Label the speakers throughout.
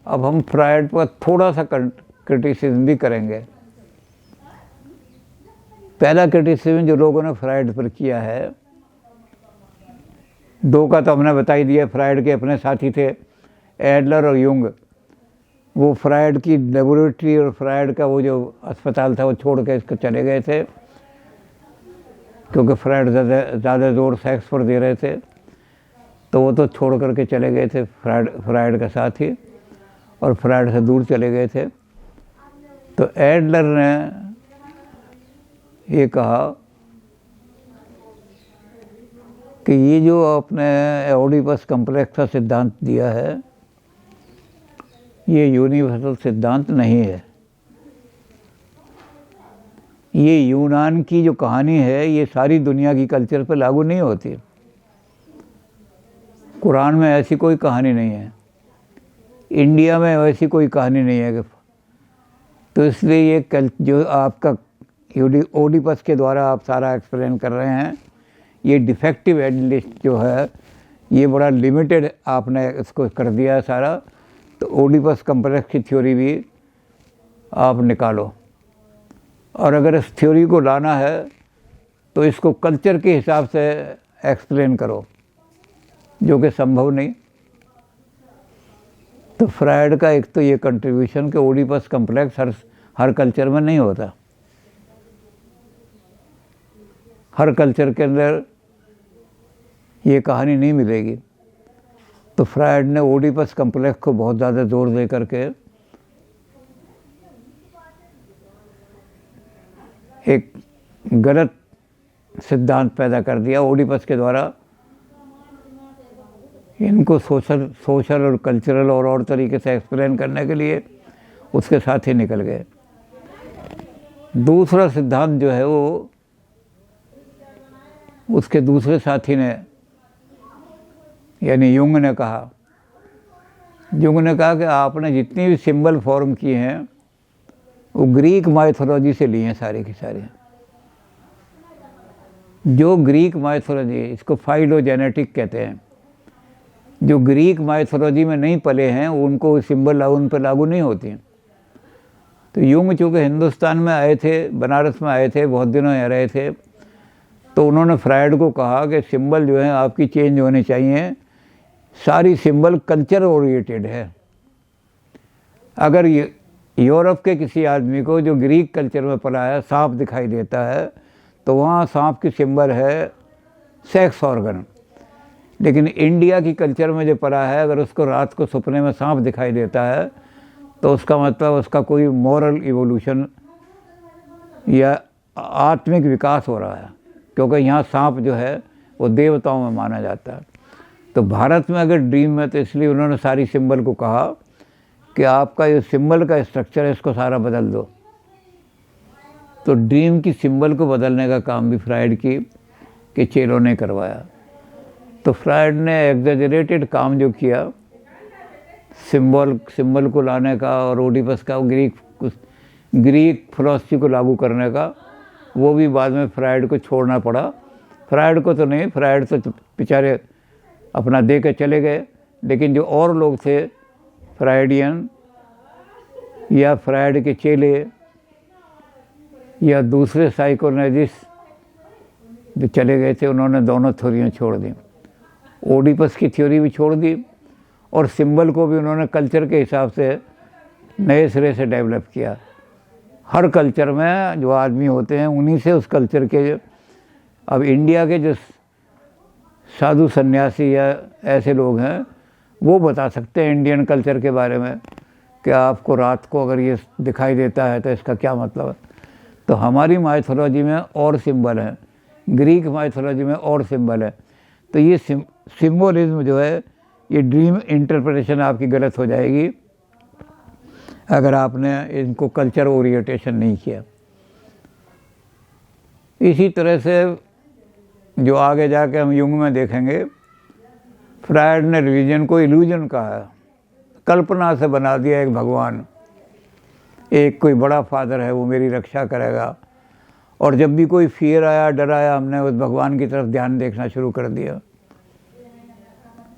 Speaker 1: अब हम फ्रायड पर थोड़ा सा क्रिटिसिज्म भी करेंगे। पहला क्रिटिसिज्म जो लोगों ने फ्रायड पर किया है, दो का तो हमने बता ही दिया। फ्रायड के अपने साथी थे एडलर और यूंग। वो फ्रायड की लेबोरेटरी और फ्रायड का वो जो अस्पताल था वो छोड़ के इसको चले गए थे, क्योंकि फ्रायड ज़्यादा जोर सेक्स पर दे रहे थे, तो वो तो छोड़ करके चले गए थे फ्रायड का साथी, और फ्रायड से दूर चले गए थे। तो एडलर ने ये कहा कि ये जो आपने ओडिपस कॉम्प्लेक्स का सिद्धांत दिया है, ये यूनिवर्सल सिद्धांत नहीं है। ये यूनान की जो कहानी है ये सारी दुनिया की कल्चर पर लागू नहीं होती। कुरान में ऐसी कोई कहानी नहीं है, इंडिया में ऐसी कोई कहानी नहीं है। तो इसलिए ये जो आपका ओडिपस के द्वारा आप सारा एक्सप्लेन कर रहे हैं, ये डिफेक्टिव एडलिस्ट जो है ये बड़ा लिमिटेड आपने इसको कर दिया है सारा। तो ओडिपस कॉम्प्लेक्स की थ्योरी भी आप निकालो, और अगर इस थ्योरी को लाना है तो इसको कल्चर के हिसाब से एक्सप्लेन करो, जो कि संभव नहीं। तो फ्रायड का एक तो ये कंट्रीब्यूशन कि ओडिपस कॉम्प्लेक्स हर कल्चर में नहीं होता। हर कल्चर के अंदर ये कहानी नहीं मिलेगी। तो फ्रायड ने ओडिपस कॉम्प्लेक्स को बहुत ज़्यादा जोर दे करके एक गलत सिद्धांत पैदा कर दिया। ओडिपस के द्वारा इनको सोशल और कल्चरल और तरीके से एक्सप्लेन करने के लिए उसके साथ ही निकल गए। दूसरा सिद्धांत जो है वो उसके दूसरे साथी ने यानी यूंग ने कहा कि आपने जितनी भी सिंबल फॉर्म किए हैं वो ग्रीक माइथोलॉजी से लिए हैं सारे के सारे। जो ग्रीक माइथोलॉजी, इसको फाइलोजेनेटिक कहते हैं, जो ग्रीक माइथोलॉजी में नहीं पले हैं उनको सिंबल उन पर लागू नहीं होती हैं। तो यूंग चूँकि हिंदुस्तान में आए थे, बनारस में आए थे, बहुत दिनों यहाँ रहे थे, तो उन्होंने फ्रायड को कहा कि सिंबल जो है आपकी चेंज होने चाहिए, सारी सिंबल कल्चर ओरिएंटेड है। अगर यूरोप के किसी आदमी को जो ग्रीक कल्चर में पला है सांप दिखाई देता है तो वहाँ सांप की सिंबल है सेक्स ऑर्गन, लेकिन इंडिया की कल्चर में जो पला है अगर उसको रात को सपने में सांप दिखाई देता है तो उसका मतलब उसका कोई मॉरल इवोल्यूशन या आत्मिक विकास हो रहा है, क्योंकि यहाँ सांप जो है वो देवताओं में माना जाता है। तो भारत में अगर ड्रीम है तो इसलिए उन्होंने सारी सिंबल को कहा कि आपका ये सिंबल का स्ट्रक्चर है इसको सारा बदल दो। तो ड्रीम की सिंबल को बदलने का काम भी फ्रायड के चेलों ने करवाया। तो फ्रायड ने एग्जेजरेटेड काम जो किया सिंबल को लाने का और ओडिपस का ग्रीक फिलॉसफी को लागू करने का, वो भी बाद में फ्रायड को छोड़ना पड़ा। फ्रायड को तो नहीं, फ्रायड तो बेचारे अपना दे के चले गए, लेकिन जो और लोग थे फ्रायडियन या फ्रायड के चेले या दूसरे साइकोलॉजिस्ट जो चले गए थे, उन्होंने दोनों थ्योरियाँ छोड़ दी। ओडिपस की थ्योरी भी छोड़ दी और सिंबल को भी उन्होंने कल्चर के हिसाब से नए सिरे से डेवलप किया। हर कल्चर में जो आदमी होते हैं उन्हीं से उस कल्चर के, अब इंडिया के जो साधु सन्यासी या ऐसे लोग हैं वो बता सकते हैं इंडियन कल्चर के बारे में कि आपको रात को अगर ये दिखाई देता है तो इसका क्या मतलब है। तो हमारी माइथोलॉजी में और सिंबल हैं, ग्रीक माइथोलॉजी में और सिंबल है। तो ये सिम्बोलिज्म जो है ये ड्रीम इंटरप्रिटेशन आपकी गलत हो जाएगी अगर आपने इनको कल्चर ओरिएंटेशन नहीं किया। इसी तरह से जो आगे जाके हम युंग में देखेंगे, फ्रायड ने रिलीजन को इल्यूजन कहा है, कल्पना से बना दिया एक भगवान, एक कोई बड़ा फादर है वो मेरी रक्षा करेगा, और जब भी कोई फियर आया, डर आया, हमने उस भगवान की तरफ ध्यान देखना शुरू कर दिया।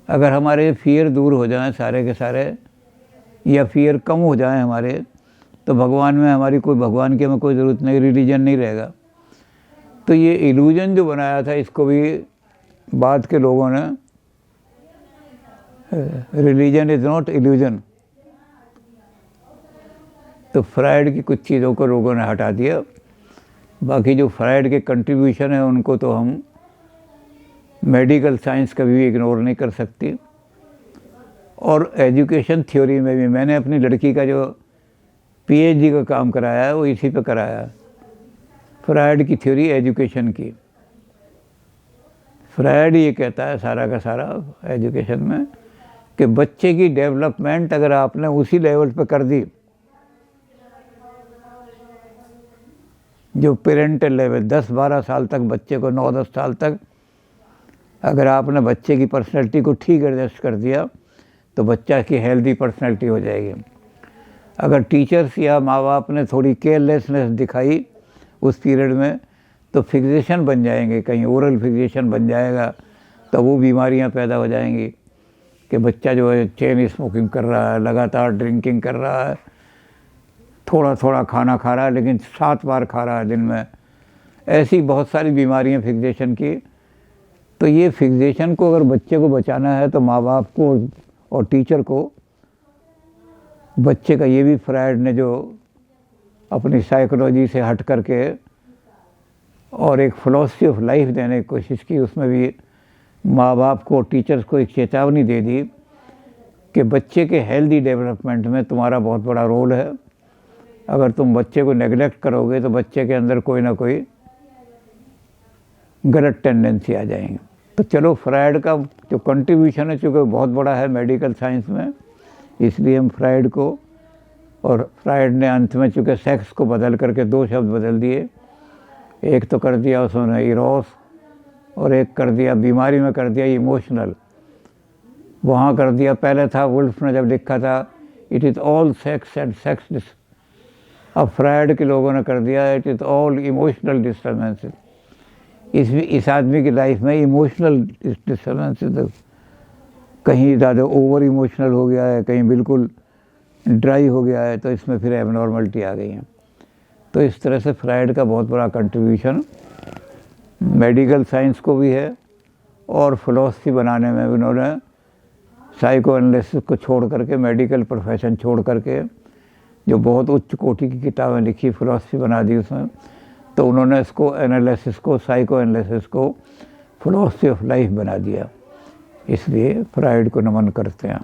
Speaker 1: अगर हमारे फियर दूर हो जाएं सारे के सारे या फियर कम हो जाए हमारे, तो भगवान में हमारी भगवान की हमें कोई ज़रूरत नहीं, रिलीजन नहीं रहेगा। तो ये इल्यूजन जो बनाया था, इसको भी बाद के लोगों ने, रिलीजन इज़ नॉट इल्यूजन, तो फ्राइड की कुछ चीज़ों को लोगों ने हटा दिया। बाकी जो फ्राइड के कंट्रीब्यूशन है उनको तो हम मेडिकल साइंस कभी भी इग्नोर नहीं कर सकती। और एजुकेशन थ्योरी में भी मैंने अपनी लड़की का जो पीएचडी का काम कराया है वो इसी पे कराया, फ्राइड की थ्योरी एजुकेशन की। फ्राइड ये कहता है सारा का सारा एजुकेशन में कि बच्चे की डेवलपमेंट अगर आपने उसी लेवल पे कर दी जो पेरेंटल लेवल, 10-12 साल तक बच्चे को, 9-10 साल तक अगर आपने बच्चे की पर्सनैलिटी को ठीक एडजस्ट कर दिया तो बच्चा की हेल्दी पर्सनैलिटी हो जाएगी। अगर टीचर्स या माँ बाप ने थोड़ी केयरलेसनेस दिखाई उस पीरियड में तो फिक्सेशन बन जाएंगे, कहीं ओरल फिक्सेशन बन जाएगा, तो वो बीमारियाँ पैदा हो जाएंगी कि बच्चा जो है चेन स्मोकिंग कर रहा है, लगातार ड्रिंकिंग कर रहा है, थोड़ा थोड़ा खाना खा रहा है लेकिन 7 बार खा रहा है दिन में। ऐसी बहुत सारी बीमारियाँ फिक्सेशन की। तो ये फिक्सेशन को अगर बच्चे को बचाना है तो माँ बाप को और टीचर को, बच्चे का ये भी फ्राइड ने जो अपनी साइकोलॉजी से हट करके और एक फ़िलॉसफी ऑफ लाइफ देने की कोशिश की, उसमें भी माँ बाप को, टीचर्स को एक चेतावनी दे दी कि बच्चे के हेल्दी डेवलपमेंट में तुम्हारा बहुत बड़ा रोल है। अगर तुम बच्चे को नेगलेक्ट करोगे तो बच्चे के अंदर कोई ना कोई गलत टेंडेंसी आ जाएंगी। तो चलो, फ्राइड का जो कंट्रीब्यूशन है चूँकि बहुत बड़ा है मेडिकल साइंस में, इसलिए हम फ्राइड को, और फ्राइड ने अंत में चूँकि सेक्स को बदल करके 2 शब्द बदल दिए, एक तो कर दिया उसने इरोस और एक कर दिया बीमारी में कर दिया इमोशनल। वहाँ कर दिया, पहले था वुल्फ ने जब लिखा था it is all sex and sex, अब फ्राइड के लोगों ने कर दिया it is all emotional disturbances. इस आदमी की लाइफ में इमोशनल डिस्टर्बेंसेस, कहीं ज़्यादा ओवर इमोशनल हो गया है, कहीं बिल्कुल ड्राई हो गया है, तो इसमें फिर एबनॉर्मलिटी आ गई है। तो इस तरह से फ्राइड का बहुत बड़ा कंट्रीब्यूशन मेडिकल साइंस को भी है और फिलॉसफी बनाने में भी उन्होंने साइको एनालिसिस को छोड़ करके, मेडिकल प्रोफेशन छोड़ करके जो बहुत उच्च कोटि की किताबें लिखी, फिलॉसफी बना दी उसमें, तो उन्होंने इसको एनालिसिस को, साइको एनालिसिस को फिलॉसफी ऑफ लाइफ बना दिया। इसलिए फ्राइड को नमन करते हैं।